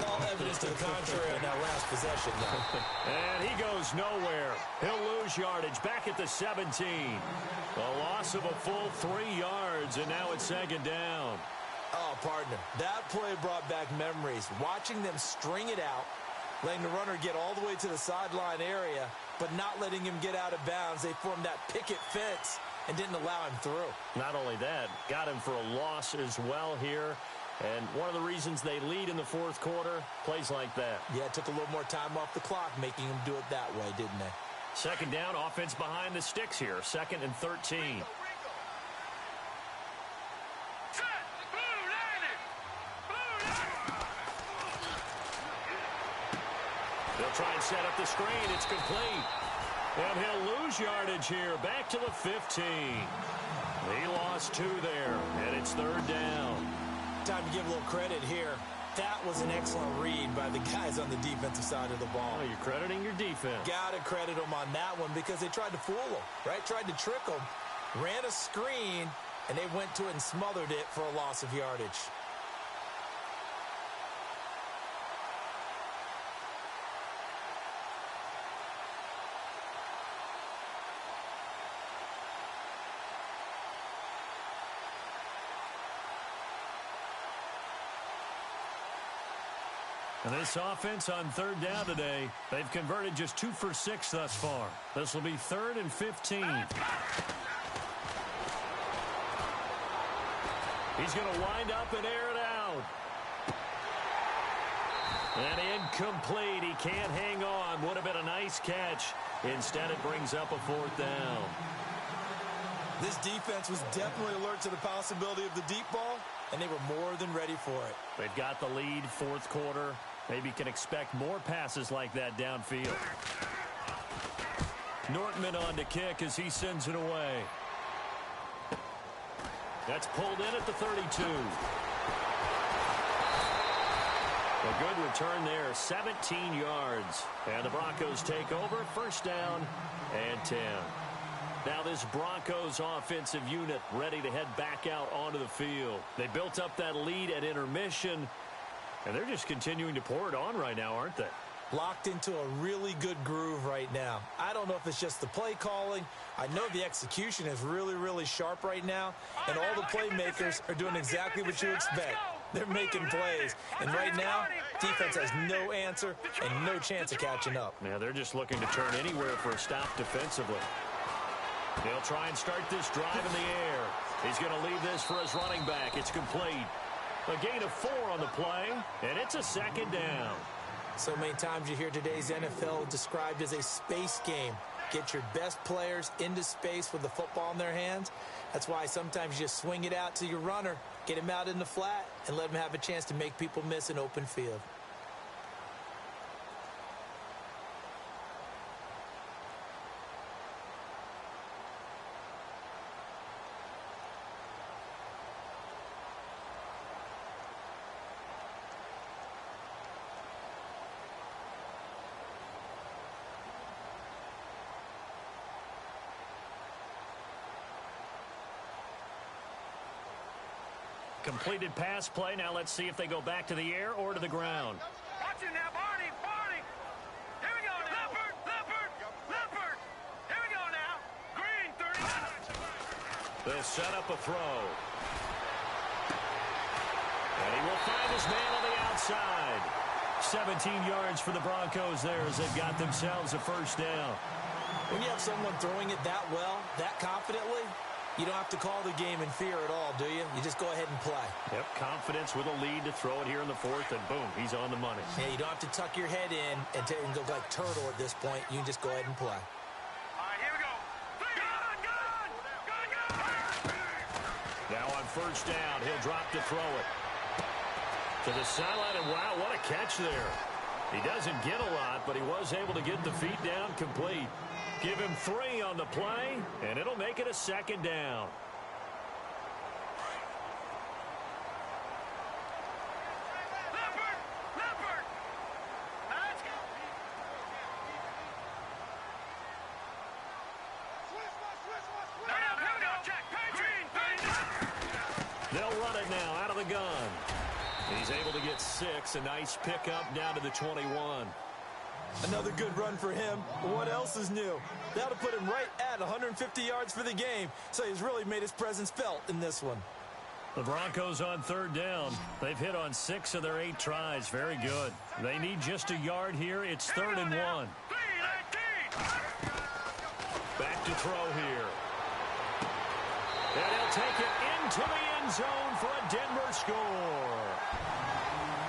All evidence to the contrary on that last possession, though. And he goes nowhere. He'll lose yardage back at the 17. A loss of a full 3 yards, and now it's second down. Oh, partner, that play brought back memories. Watching them string it out, letting the runner get all the way to the sideline area, but not letting him get out of bounds. They formed that picket fence and didn't allow him through. Not only that, got him for a loss as well here. And one of the reasons they lead in the fourth quarter, plays like that. Yeah, it took a little more time off the clock, making him do it that way, didn't they? Second down, offense behind the sticks here. 2nd and 13. They'll try and set up the screen. It's complete. And he'll lose yardage here. Back to the 15. He lost 2 there, and it's 3rd down. Time to give a little credit here. That was an excellent read by the guys on the defensive side of the ball. Oh, you're crediting your defense. Got to credit them on that one because they tried to fool them, right? Tried to trick them. Ran a screen, and they went to it and smothered it for a loss of yardage. And this offense on 3rd down today, they've converted just 2 for 6 thus far. This will be 3rd and 15. He's going to wind up and air it out. And incomplete. He can't hang on. Would have been a nice catch. Instead, it brings up a 4th down. This defense was definitely alert to the possibility of the deep ball, and they were more than ready for it. They've got the lead, 4th quarter. Maybe can expect more passes like that downfield. Nortman on to kick as he sends it away. That's pulled in at the 32. A good return there, 17 yards. And the Broncos take over, 1st down and 10. Now this Broncos offensive unit ready to head back out onto the field. They built up that lead at intermission, and they're just continuing to pour it on right now, aren't they? Locked into a really good groove right now. I don't know if it's just the play calling. I know the execution is really, really sharp right now, and all the playmakers are doing exactly what you expect. They're making plays, and right now, defense has no answer and no chance of catching up. Now they're just looking to turn anywhere for a stop defensively. They'll try and start this drive in the air. He's going to leave this for his running back. It's complete. A gain of 4 on the play, and it's a 2nd down. So many times you hear today's NFL described as a space game. Get your best players into space with the football in their hands. That's why sometimes you just swing it out to your runner, get him out in the flat, and let him have a chance to make people miss an open field. Completed pass play. Now let's see if they go back to the air or to the ground. Watch it now, Barney! Barney! Here we go now! Leopard! Leopard! They'll set up a throw. And he will find his man on the outside. 17 yards for the Broncos there as they've got themselves a first down. When you have someone throwing it that well, that confidently, you don't have to call the game in fear at all, do you? You just go ahead and play. Yep, confidence with a lead to throw it here in the fourth, and boom, he's on the money. Yeah, you don't have to tuck your head in and go like turtle at this point. You can just go ahead and play. All right, here we go. Gun! Now on first down, he'll drop to throw it. To the sideline, and wow, what a catch there. He doesn't get a lot, but he was able to get the feet down complete. Give him 3 on the play, and it'll make it a second down. Leopard! Leopard! Let's go! No, here we go, Jack. Green! They'll run it now out of the gun. He's able to get 6. A nice pickup down to the 21. Another good run for him. What else is new? That'll put him right at 150 yards for the game, so he's really made his presence felt in this one. The Broncos on third down. They've hit on 6 of their 8 tries. Very good. They need just a yard here. It's 3rd and 1. Back to throw here. And he'll take it into the end zone for a Denver score.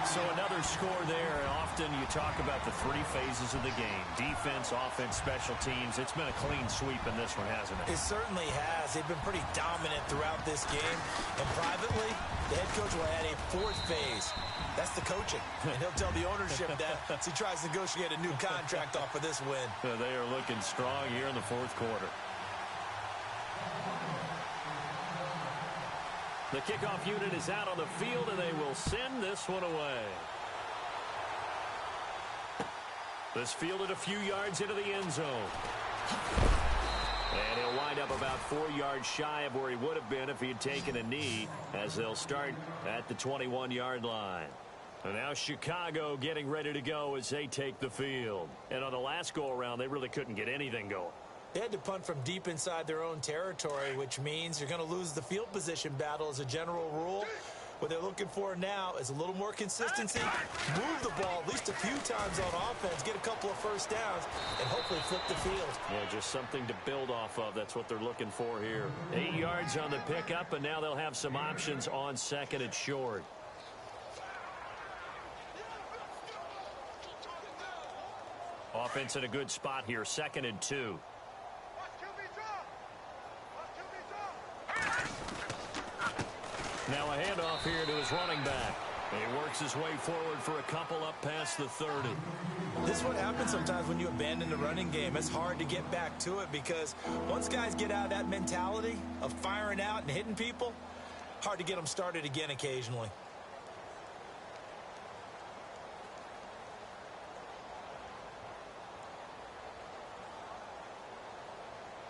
So another score there. Often you talk about the 3 phases of the game. Defense, offense, special teams. It's been a clean sweep in this one, hasn't it? It certainly has. They've been pretty dominant throughout this game. And privately, the head coach will add a 4th phase. That's the coaching. And he'll tell the ownership that as he tries to negotiate a new contract off of this win. They are looking strong here in the 4th quarter. The kickoff unit is out on the field, and they will send this one away. This fielded a few yards into the end zone. And he'll wind up about 4 yards shy of where he would have been if he had taken a knee, as they'll start at the 21-yard line. And now Chicago getting ready to go as they take the field. And on the last go-around, they really couldn't get anything going. They had to punt from deep inside their own territory, which means you're going to lose the field position battle as a general rule. What they're looking for now is a little more consistency, move the ball at least a few times on offense, get a couple of first downs, and hopefully flip the field. Yeah, just something to build off of. That's what they're looking for here. 8 yards on the pickup, and now they'll have some options on 2nd and short. Offense in a good spot here, 2nd and 2. Now a handoff here to his running back. And he works his way forward for a couple up past the 30. This is what happens sometimes when you abandon the running game. It's hard to get back to it because once guys get out of that mentality of firing out and hitting people, hard to get them started again occasionally.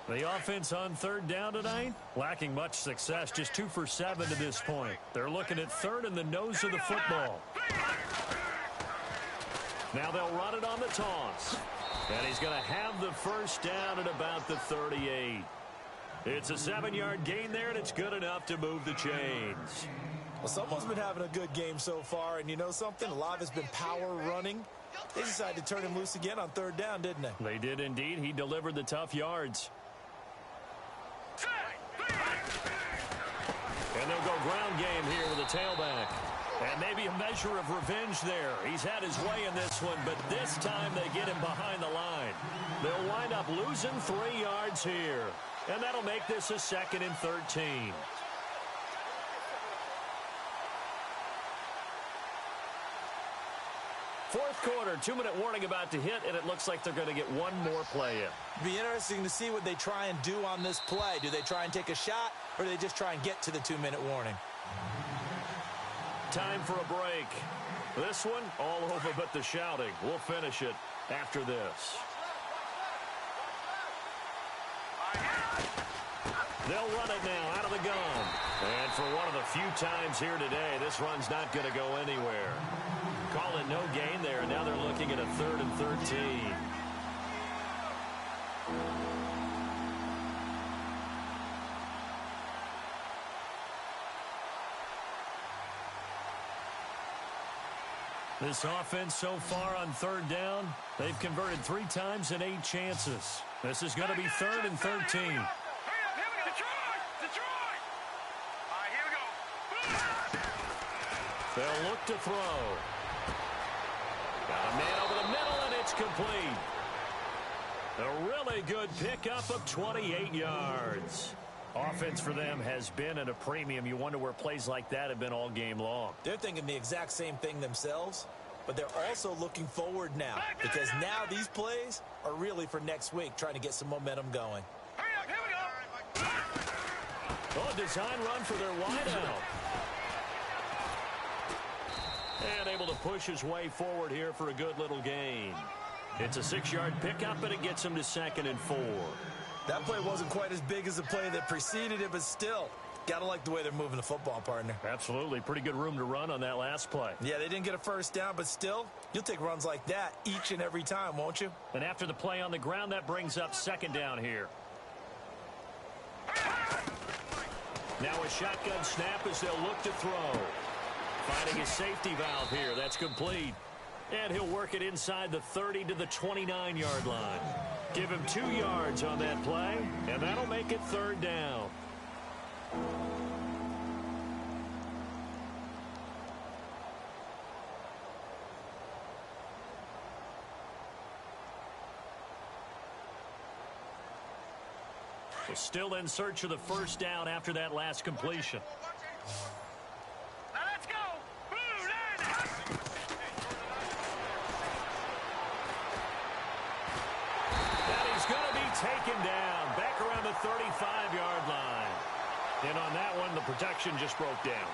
The offense on 3rd down tonight, lacking much success, just 2 for 7 to this point. They're looking at 3rd in the nose of the football. Now they'll run it on the toss. And he's going to have the first down at about the 38. It's a 7-yard gain there, and it's good enough to move the chains. Well, someone's been having a good game so far, and you know something? A lot has been power running. They decided to turn him loose again on 3rd down, didn't they? They did indeed. He delivered the tough yards. And they'll go ground game here with a tailback. And maybe a measure of revenge there. He's had his way in this one, but this time they get him behind the line. They'll wind up losing 3 yards here. And that'll make this a 2nd and 13. Fourth quarter, 2-minute warning about to hit, and it looks like they're going to get one more play in. Be interesting to see what they try and do on this play. Do they try and take a shot, or do they just try and get to the 2-minute warning? Time for a break. This one, all over but the shouting. We'll finish it after this. They'll run it now out of the gun. And for one of the few times here today, this run's not going to go anywhere. Call it no gain there, and now they're looking at a 3rd and 13. This offense so far on third down, they've converted 3 times in 8 chances. This is going to be 3rd and 13. Here we go. Detroit. All right, here we go. They'll look to throw. Got a man over the middle, and it's complete. A really good pickup of 28 yards. Offense for them has been at a premium. You wonder where plays like that have been all game long. They're thinking the exact same thing themselves, but they're also looking forward now because now these plays are really for next week, trying to get some momentum going. Here we go. Oh, design run for their wideout. And able to push his way forward here for a good little gain. It's a 6-yard pickup, and it gets him to 2nd and 4. That play wasn't quite as big as the play that preceded it, but still, got to like the way they're moving the football, partner. Absolutely. Pretty good room to run on that last play. Yeah, they didn't get a first down, but still, you'll take runs like that each and every time, won't you? And after the play on the ground, that brings up 2nd down here. Now a shotgun snap as they'll look to throw. Finding his safety valve here. That's complete. And he'll work it inside the 30 to the 29-yard line. Give him 2 yards on that play, and that'll make it 3rd down. So still in search of the first down after that last completion. Now let's go. Blue line. And he's going to be taken down back around the 35-yard line. And on that one, the protection just broke down.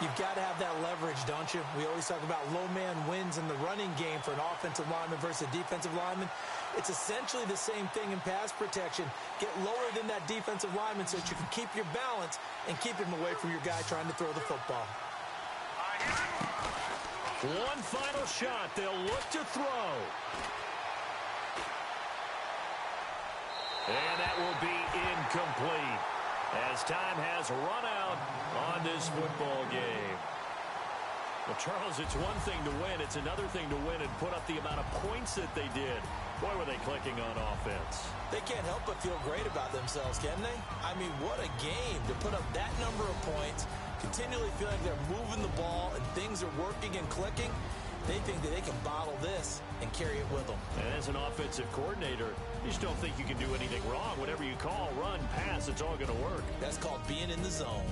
You've got to have that leverage, don't you? We always talk about low man wins in the running game for an offensive lineman versus a defensive lineman. It's essentially the same thing in pass protection. Get lower than that defensive lineman so that you can keep your balance and keep him away from your guy trying to throw the football. One final shot. They'll look to throw. And that will be incomplete as time has run out on this football game. Well, Charles, it's one thing to win. It's another thing to win and put up the amount of points that they did. Boy, were they clicking on offense. They can't help but feel great about themselves, can they? I mean, what a game to put up that number of points, continually feel like they're moving the ball and things are working and clicking. They think that they can bottle this and carry it with them. And as an offensive coordinator, you just don't think you can do anything wrong. Whatever you call, run, pass, it's all going to work. That's called being in the zone.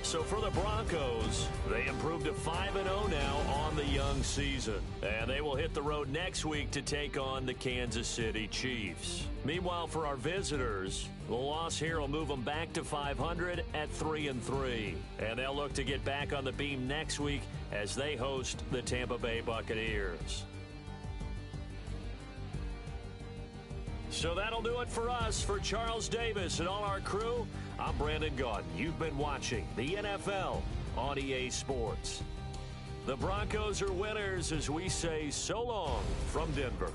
So for the Broncos, they improved to 5-0 now on the young season. And they will hit the road next week to take on the Kansas City Chiefs. Meanwhile, for our visitors, the loss here will move them back to 500 at 3-3. And they'll look to get back on the beam next week as they host the Tampa Bay Buccaneers. So that'll do it for us. For Charles Davis and all our crew, I'm Brandon Gaudin. You've been watching the NFL on EA Sports. The Broncos are winners as we say so long from Denver.